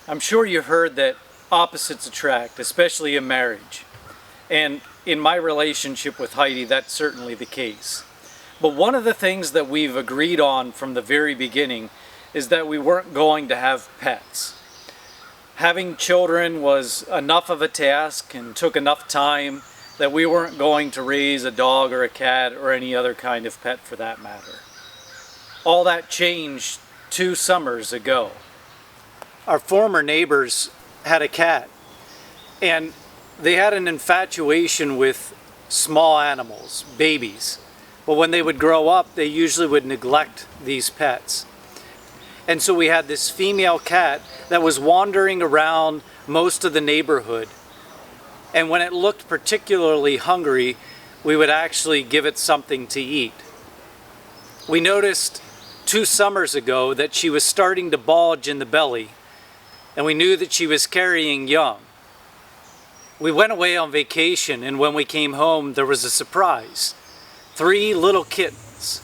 I'm sure you've heard that opposites attract, especially in marriage. And in my relationship with Heidi, that's certainly the case. But one of the things that we've agreed on from the very beginning is that we weren't going to have pets. Having children was enough of a task and took enough time that we weren't going to raise a dog or a cat or any other kind of pet for that matter. All that changed 2 summers ago. Our former neighbors had a cat, and they had an infatuation with small animals, babies. But when they would grow up, they usually would neglect these pets. And so we had this female cat that was wandering around most of the neighborhood. And when it looked particularly hungry, we would actually give it something to eat. We noticed 2 summers ago that she was starting to bulge in the belly, and we knew that she was carrying young. We went away on vacation, and when we came home, there was a surprise. 3 little kittens.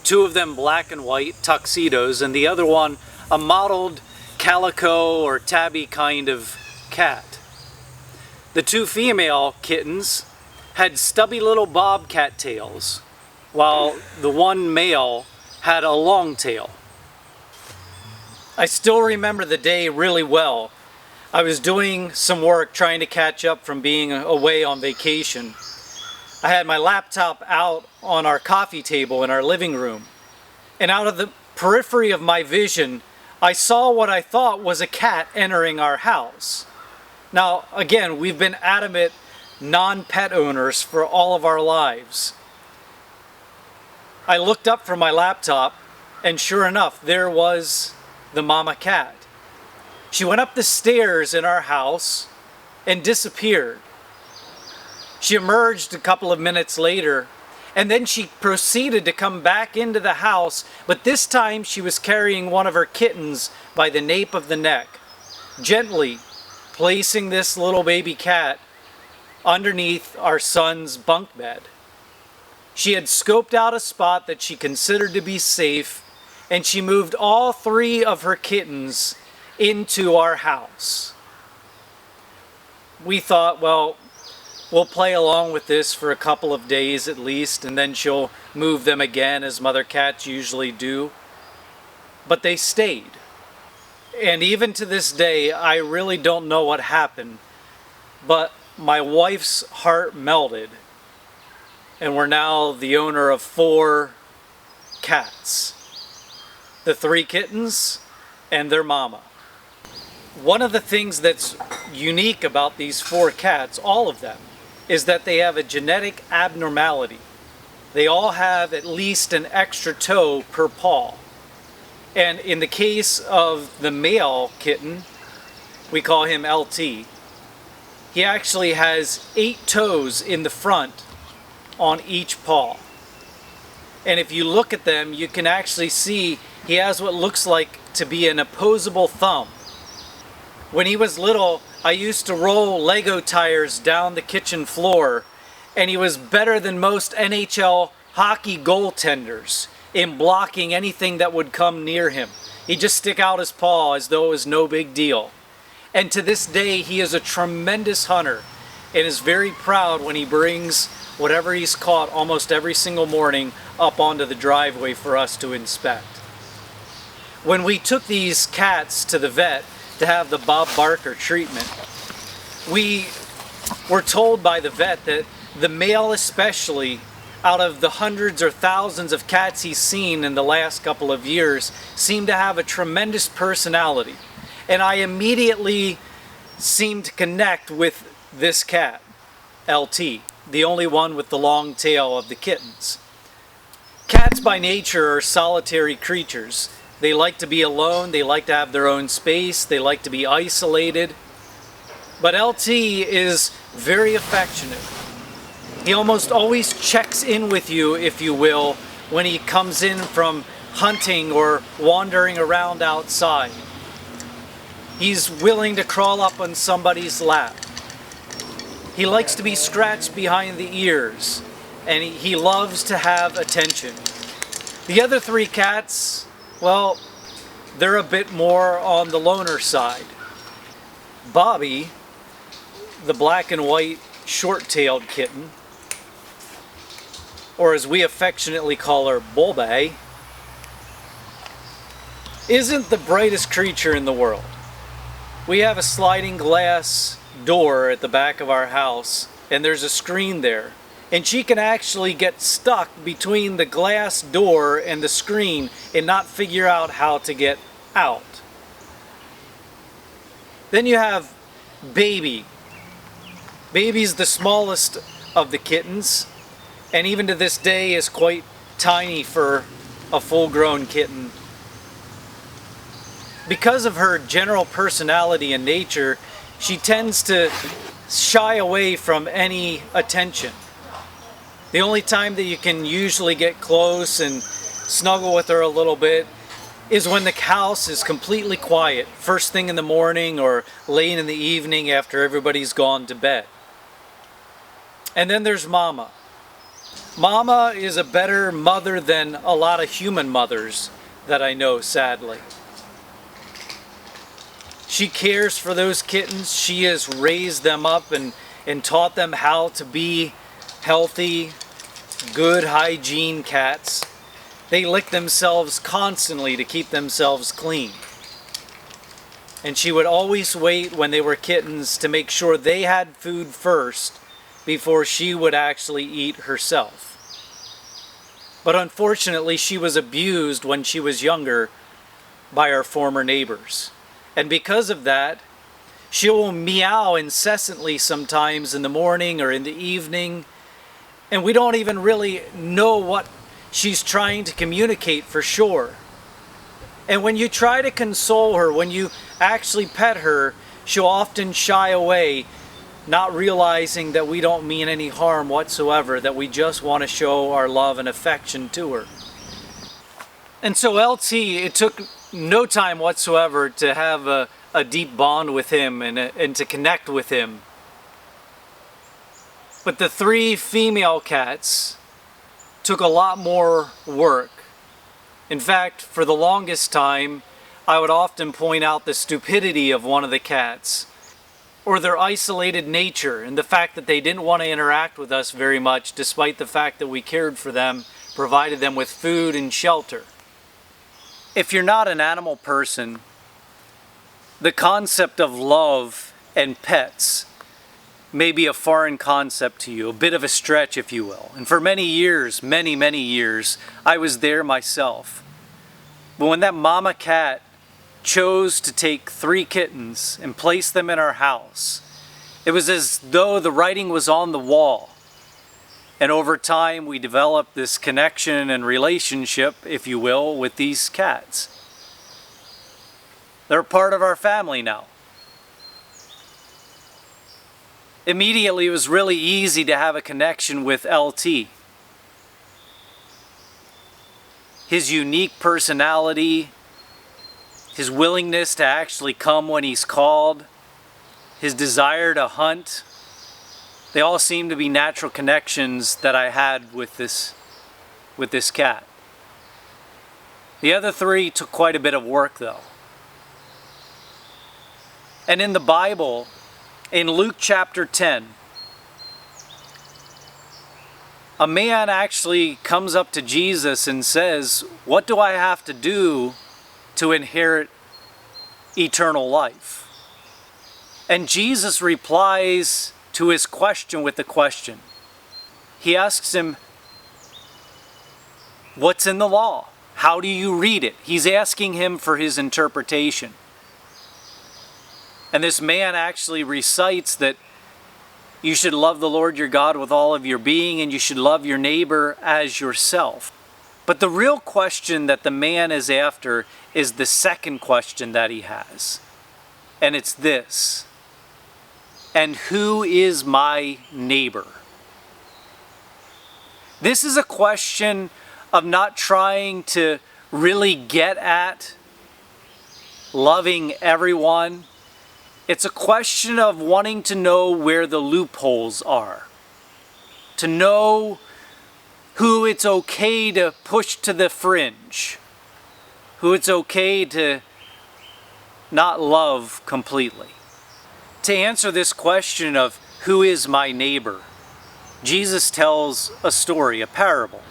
2 of them black and white tuxedos, and the other one a mottled calico or tabby kind of cat. The 2 female kittens had stubby little bobcat tails, while the one male had a long tail. I still remember the day really well. I was doing some work trying to catch up from being away on vacation. I had my laptop out on our coffee table in our living room, and out of the periphery of my vision, I saw what I thought was a cat entering our house. Now, again, we've been adamant non-pet owners for all of our lives. I looked up from my laptop, and sure enough, there was the mama cat. She went up the stairs in our house and disappeared. She emerged a couple of minutes later, and then she proceeded to come back into the house, but this time she was carrying one of her kittens by the nape of the neck, gently placing this little baby cat underneath our son's bunk bed. She had scoped out a spot that she considered to be safe, and she moved all 3 of her kittens into our house. We thought, well, we'll play along with this for a couple of days at least, and then she'll move them again as mother cats usually do. But they stayed. And even to this day, I really don't know what happened, but my wife's heart melted, and we're now the owner of 4 cats. The 3 kittens and their mama. One of the things that's unique about these 4 cats, all of them, is that they have a genetic abnormality. They all have at least an extra toe per paw. And in the case of the male kitten, we call him LT, he actually has 8 toes in the front on each paw. And if you look at them, you can actually see he has what looks like to be an opposable thumb. When he was little, I used to roll Lego tires down the kitchen floor, and he was better than most NHL hockey goaltenders in blocking anything that would come near him. He'd just stick out his paw as though it was no big deal. And to this day, he is a tremendous hunter and is very proud when he brings whatever he's caught almost every single morning up onto the driveway for us to inspect. When we took these cats to the vet to have the Bob Barker treatment, we were told by the vet that the male especially, out of the hundreds or thousands of cats he's seen in the last couple of years, seemed to have a tremendous personality. And I immediately seemed to connect with this cat, LT, the only one with the long tail of the kittens. Cats by nature are solitary creatures. They like to be alone, they like to have their own space, they like to be isolated. But LT is very affectionate. He almost always checks in with you, if you will, when he comes in from hunting or wandering around outside. He's willing to crawl up on somebody's lap. He likes to be scratched behind the ears, and he loves to have attention. The other 3 cats, well, they're a bit more on the loner side. Bobby, the black and white short-tailed kitten, or as we affectionately call her, Bulbay, isn't the brightest creature in the world. We have a sliding glass door at the back of our house, and there's a screen there. And she can actually get stuck between the glass door and the screen and not figure out how to get out. Then you have Baby. Baby's the smallest of the kittens, and even to this day is quite tiny for a full-grown kitten. Because of her general personality and nature, she tends to shy away from any attention. The only time that you can usually get close and snuggle with her a little bit is when the house is completely quiet, first thing in the morning or late in the evening after everybody's gone to bed. And then there's Mama. Mama is a better mother than a lot of human mothers that I know, sadly. She cares for those kittens. She has raised them up and taught them how to be healthy, good hygiene cats. They lick themselves constantly to keep themselves clean. And she would always wait when they were kittens to make sure they had food first before she would actually eat herself. But unfortunately, she was abused when she was younger by our former neighbors. And because of that, she will meow incessantly sometimes in the morning or in the evening. And we don't even really know what she's trying to communicate for sure. And when you try to console her, when you actually pet her, she'll often shy away, not realizing that we don't mean any harm whatsoever, that we just want to show our love and affection to her. And so LT, it took no time whatsoever to have a deep bond with him and to connect with him. But the 3 female cats took a lot more work. In fact, for the longest time, I would often point out the stupidity of one of the cats, or their isolated nature, and the fact that they didn't want to interact with us very much, despite the fact that we cared for them, provided them with food and shelter. If you're not an animal person, the concept of love and pets may be a foreign concept to you, a bit of a stretch, if you will. And for many years, many years, I was there myself. But when that mama cat chose to take 3 kittens and place them in our house, it was as though the writing was on the wall. And over time, we developed this connection and relationship, if you will, with these cats. They're part of our family now. Immediately, it was really easy to have a connection with LT. His unique personality, his willingness to actually come when he's called, his desire to hunt, they all seem to be natural connections that I had with this cat. The other 3 took quite a bit of work though. And in the Bible, in Luke chapter 10, a man actually comes up to Jesus and says, "What do I have to do to inherit eternal life?" And Jesus replies to his question with a question. He asks him, "What's in the law? How do you read it?" He's asking him for his interpretation. And this man actually recites that you should love the Lord your God with all of your being, and you should love your neighbor as yourself. But the real question that the man is after is the second question that he has. And it's this: and who is my neighbor? This is a question of not trying to really get at loving everyone. It's a question of wanting to know where the loopholes are. To know who it's okay to push to the fringe. Who it's okay to not love completely. To answer this question of who is my neighbor, Jesus tells a story, a parable.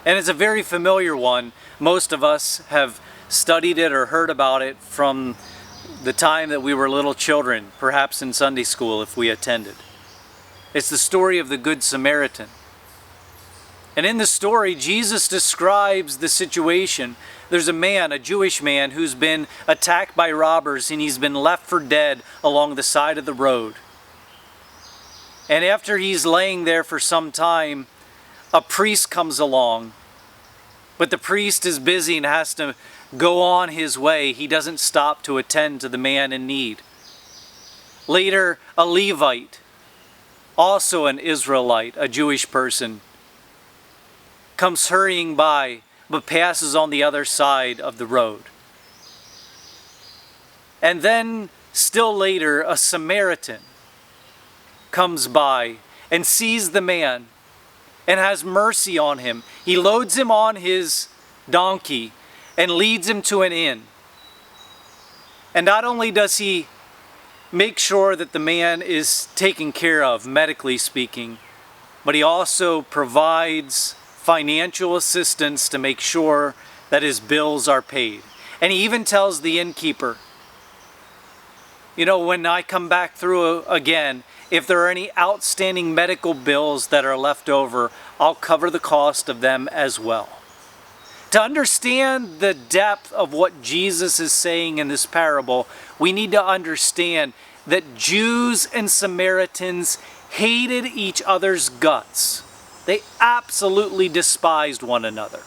And it's a very familiar one. Most of us have studied it or heard about it from the time that we were little children, perhaps in Sunday school if we attended. It's the story of the Good Samaritan. And in the story, Jesus describes the situation. There's a man, a Jewish man, who's been attacked by robbers and he's been left for dead along the side of the road. And after he's laying there for some time, a priest comes along. But the priest is busy and has to go on his way. He doesn't stop to attend to the man in need. Later, a Levite, also an Israelite, a Jewish person, comes hurrying by, but passes on the other side of the road. And then, still later, a Samaritan comes by and sees the man and has mercy on him. He loads him on his donkey and leads him to an inn. And not only does he make sure that the man is taken care of, medically speaking, but he also provides financial assistance to make sure that his bills are paid. And he even tells the innkeeper, when I come back through again, if there are any outstanding medical bills that are left over, I'll cover the cost of them as well. To understand the depth of what Jesus is saying in this parable, we need to understand that Jews and Samaritans hated each other's guts. They absolutely despised one another.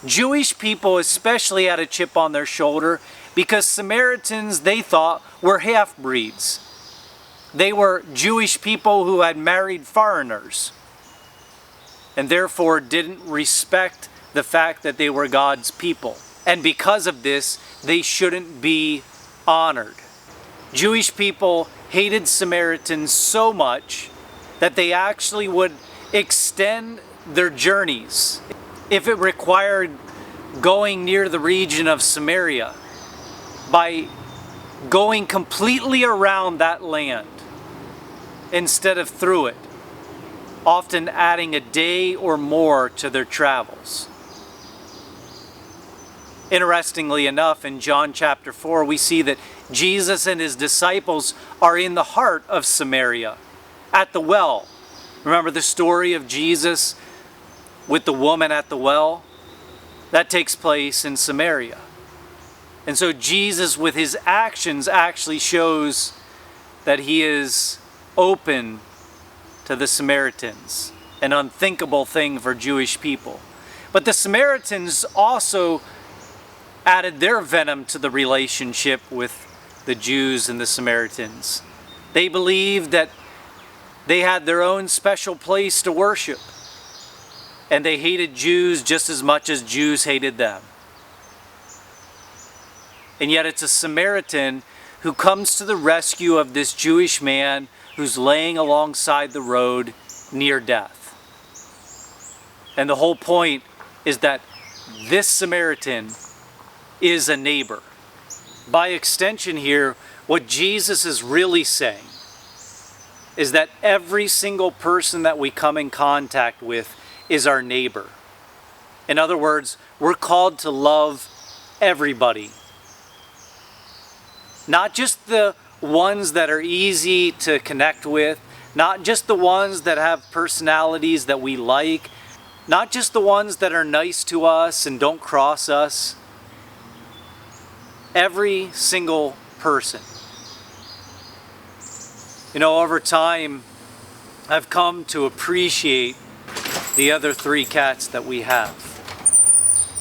Jewish people especially had a chip on their shoulder because Samaritans, they thought, were half-breeds. They were Jewish people who had married foreigners and therefore didn't respect the fact that they were God's people. And because of this, they shouldn't be honored. Jewish people hated Samaritans so much that they actually would extend their journeys. If it required going near the region of Samaria, by going completely around that land instead of through it, often adding a day or more to their travels. Interestingly enough, in John chapter 4, we see that Jesus and his disciples are in the heart of Samaria, at the well. Remember the story of Jesus with the woman at the well? That takes place in Samaria. And so Jesus, with his actions, actually shows that he is open to the Samaritans, an unthinkable thing for Jewish people. But the Samaritans also added their venom to the relationship with the Jews and the Samaritans. They believed that they had their own special place to worship, and they hated Jews just as much as Jews hated them. And yet it's a Samaritan who comes to the rescue of this Jewish man who's laying alongside the road near death. And the whole point is that this Samaritan is a neighbor. By extension here, what Jesus is really saying is that every single person that we come in contact with is our neighbor. In other words, we're called to love everybody. Not just the ones that are easy to connect with, not just the ones that have personalities that we like, not just the ones that are nice to us and don't cross us. Every single person. Over time, I've come to appreciate the other three cats that we have.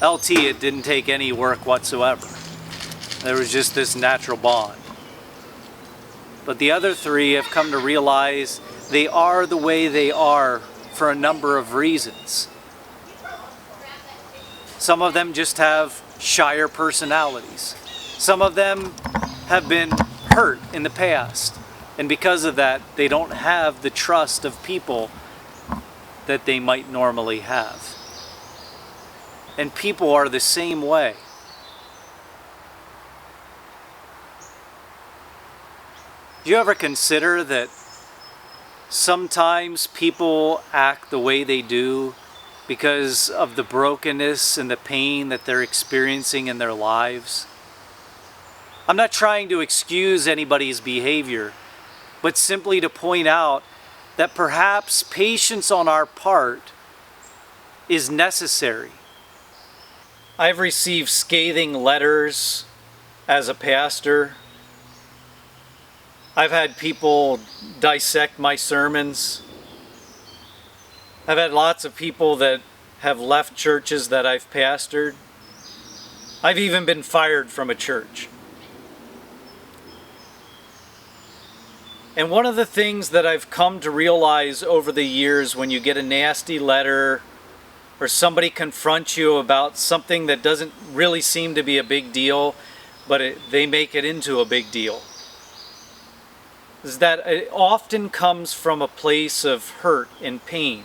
LT, it didn't take any work whatsoever. There was just this natural bond. But the other three have come to realize they are the way they are for a number of reasons. Some of them just have shyer personalities. Some of them have been hurt in the past. And because of that, they don't have the trust of people that they might normally have. And people are the same way. Do you ever consider that sometimes people act the way they do because of the brokenness and the pain that they're experiencing in their lives? I'm not trying to excuse anybody's behavior, but simply to point out that perhaps patience on our part is necessary. I've received scathing letters as a pastor. I've had people dissect my sermons. I've had lots of people that have left churches that I've pastored. I've even been fired from a church. And one of the things that I've come to realize over the years, when you get a nasty letter or somebody confronts you about something that doesn't really seem to be a big deal, but they make it into a big deal, is that it often comes from a place of hurt and pain.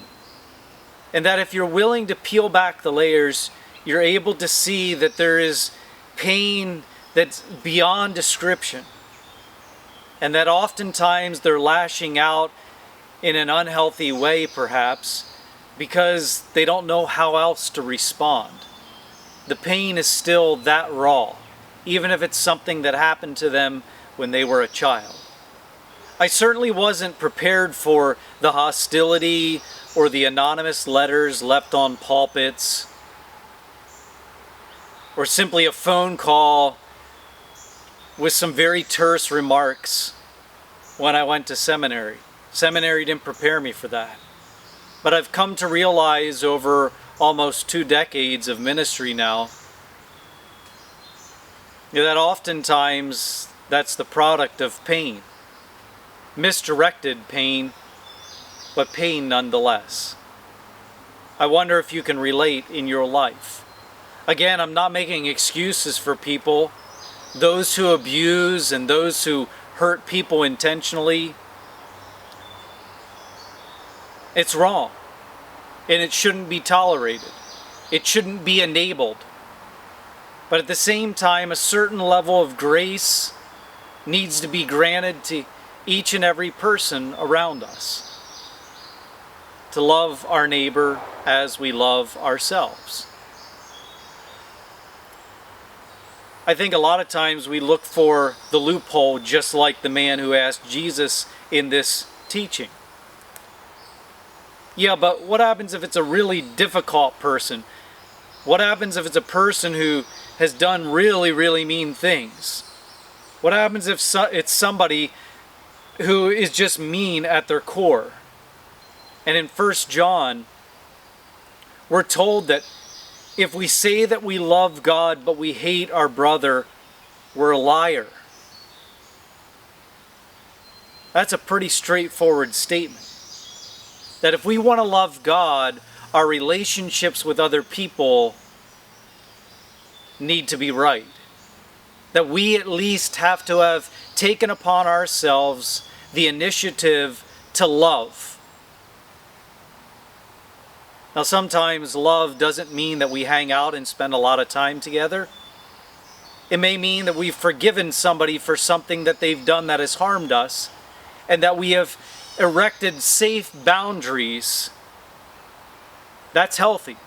And that if you're willing to peel back the layers, you're able to see that there is pain that's beyond description. And that oftentimes they're lashing out in an unhealthy way, perhaps, because they don't know how else to respond. The pain is still that raw, even if it's something that happened to them when they were a child. I certainly wasn't prepared for the hostility or the anonymous letters left on pulpits, or simply a phone call with some very terse remarks when I went to seminary. Seminary didn't prepare me for that. But I've come to realize over almost 2 decades of ministry now that oftentimes that's the product of pain. Misdirected pain, but pain nonetheless. I wonder if you can relate in your life. Again, I'm not making excuses for people. Those who abuse and those who hurt people intentionally, it's wrong. And it shouldn't be tolerated. It shouldn't be enabled. But at the same time, a certain level of grace needs to be granted to each and every person around us. To love our neighbor as we love ourselves. I think a lot of times we look for the loophole, just like the man who asked Jesus in this teaching. Yeah, but what happens if it's a really difficult person? What happens if it's a person who has done really, really mean things? What happens if it's somebody who is just mean at their core? And in 1 John, we're told that if we say that we love God but we hate our brother, we're a liar. That's a pretty straightforward statement. That if we want to love God, our relationships with other people need to be right. That we at least have to have taken upon ourselves the initiative to love. Now, sometimes love doesn't mean that we hang out and spend a lot of time together. It may mean that we've forgiven somebody for something that they've done that has harmed us, and that we have erected safe boundaries. That's healthy.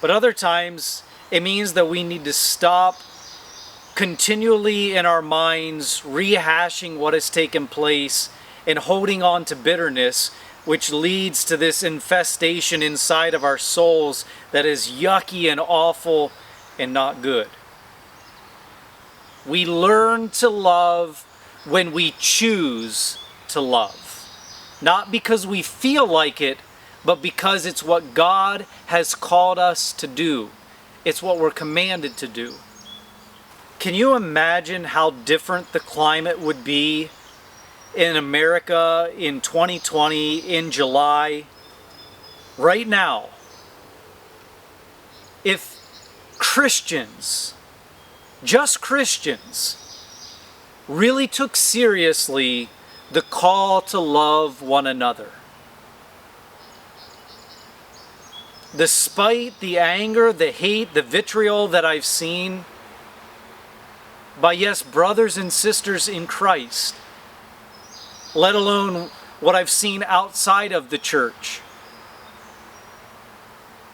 But other times, it means that we need to stop continually in our minds rehashing what has taken place and holding on to bitterness, which leads to this infestation inside of our souls that is yucky and awful and not good. We learn to love when we choose to love. Not because we feel like it, but because it's what God has called us to do. It's what we're commanded to do. Can you imagine how different the climate would be in America in 2020, in July, right now, if Christians, just Christians, really took seriously the call to love one another? Despite the anger, the hate, the vitriol that I've seen, by, yes, brothers and sisters in Christ, let alone what I've seen outside of the church,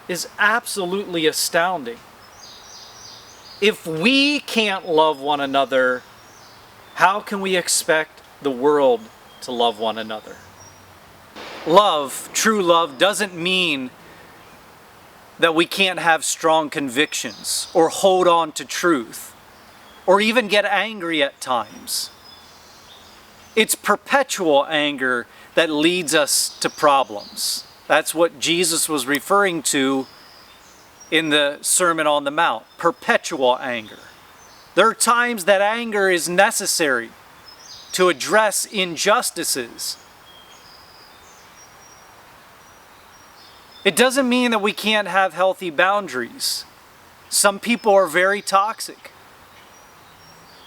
is absolutely astounding. If we can't love one another, how can we expect the world to love one another? Love, true love, doesn't mean that we can't have strong convictions or hold on to truth or even get angry at times. It's perpetual anger that leads us to problems. That's what Jesus was referring to in the Sermon on the Mount, perpetual anger. There are times that anger is necessary to address injustices. It doesn't mean that we can't have healthy boundaries. Some people are very toxic.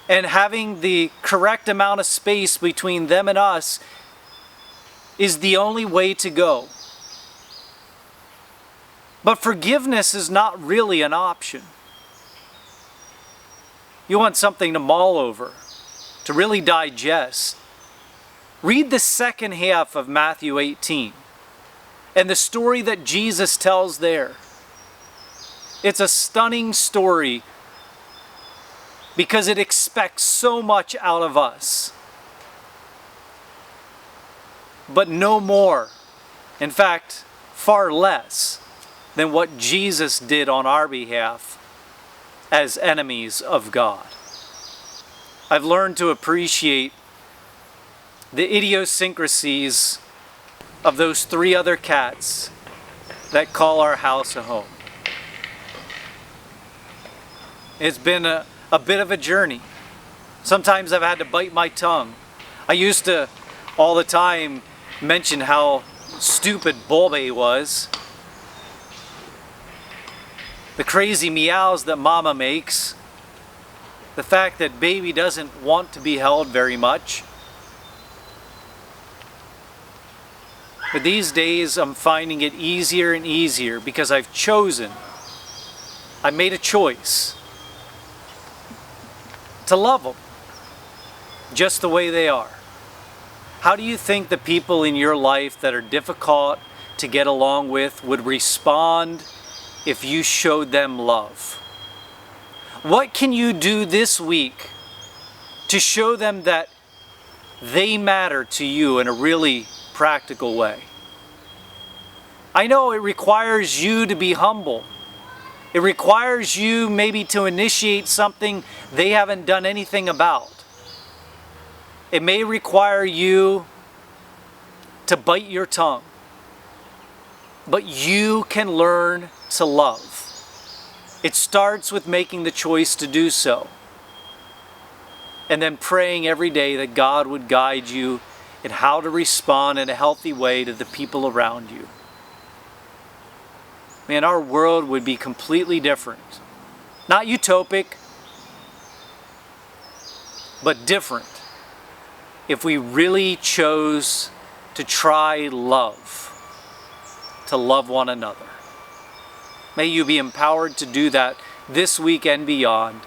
And having the correct amount of space between them and us is the only way to go. But forgiveness is not really an option. You want something to mull over, to really digest. Read the second half of Matthew 18 and the story that Jesus tells there. It's a stunning story because it expects so much out of us. But no more, in fact, far less than what Jesus did on our behalf as enemies of God. I've learned to appreciate the idiosyncrasies of those 3 other cats that call our house a home. It's been a bit of a journey. Sometimes I've had to bite my tongue. I used to all the time mention how stupid Bulbe was. The crazy meows that Mama makes. The fact that Baby doesn't want to be held very much. But these days I'm finding it easier and easier because I made a choice to love them just the way they are. How do you think the people in your life that are difficult to get along with would respond if you showed them love? What can you do this week to show them that they matter to you in a really practical way? I know it requires you to be humble. It requires you maybe to initiate something they haven't done anything about. It may require you to bite your tongue. But you can learn to love. It starts with making the choice to do so. And then praying every day that God would guide you in how to respond in a healthy way to the people around you. Man, our world would be completely different. Not utopic, but different if we really chose to try to love one another. May you be empowered to do that this week and beyond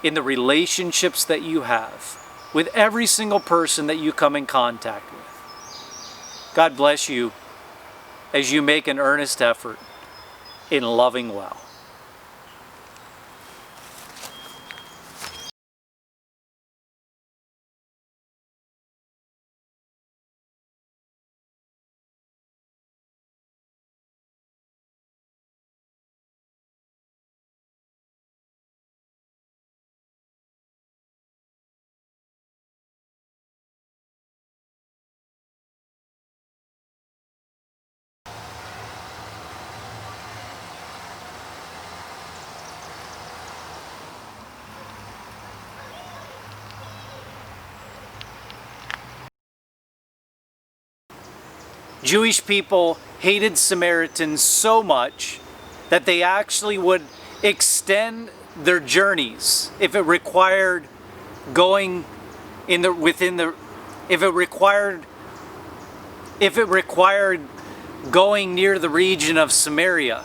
in the relationships that you have with every single person that you come in contact with. God bless you as you make an earnest effort in loving well. Jewish people hated Samaritans so much that they actually would extend their journeys if it required going if it required going near the region of Samaria.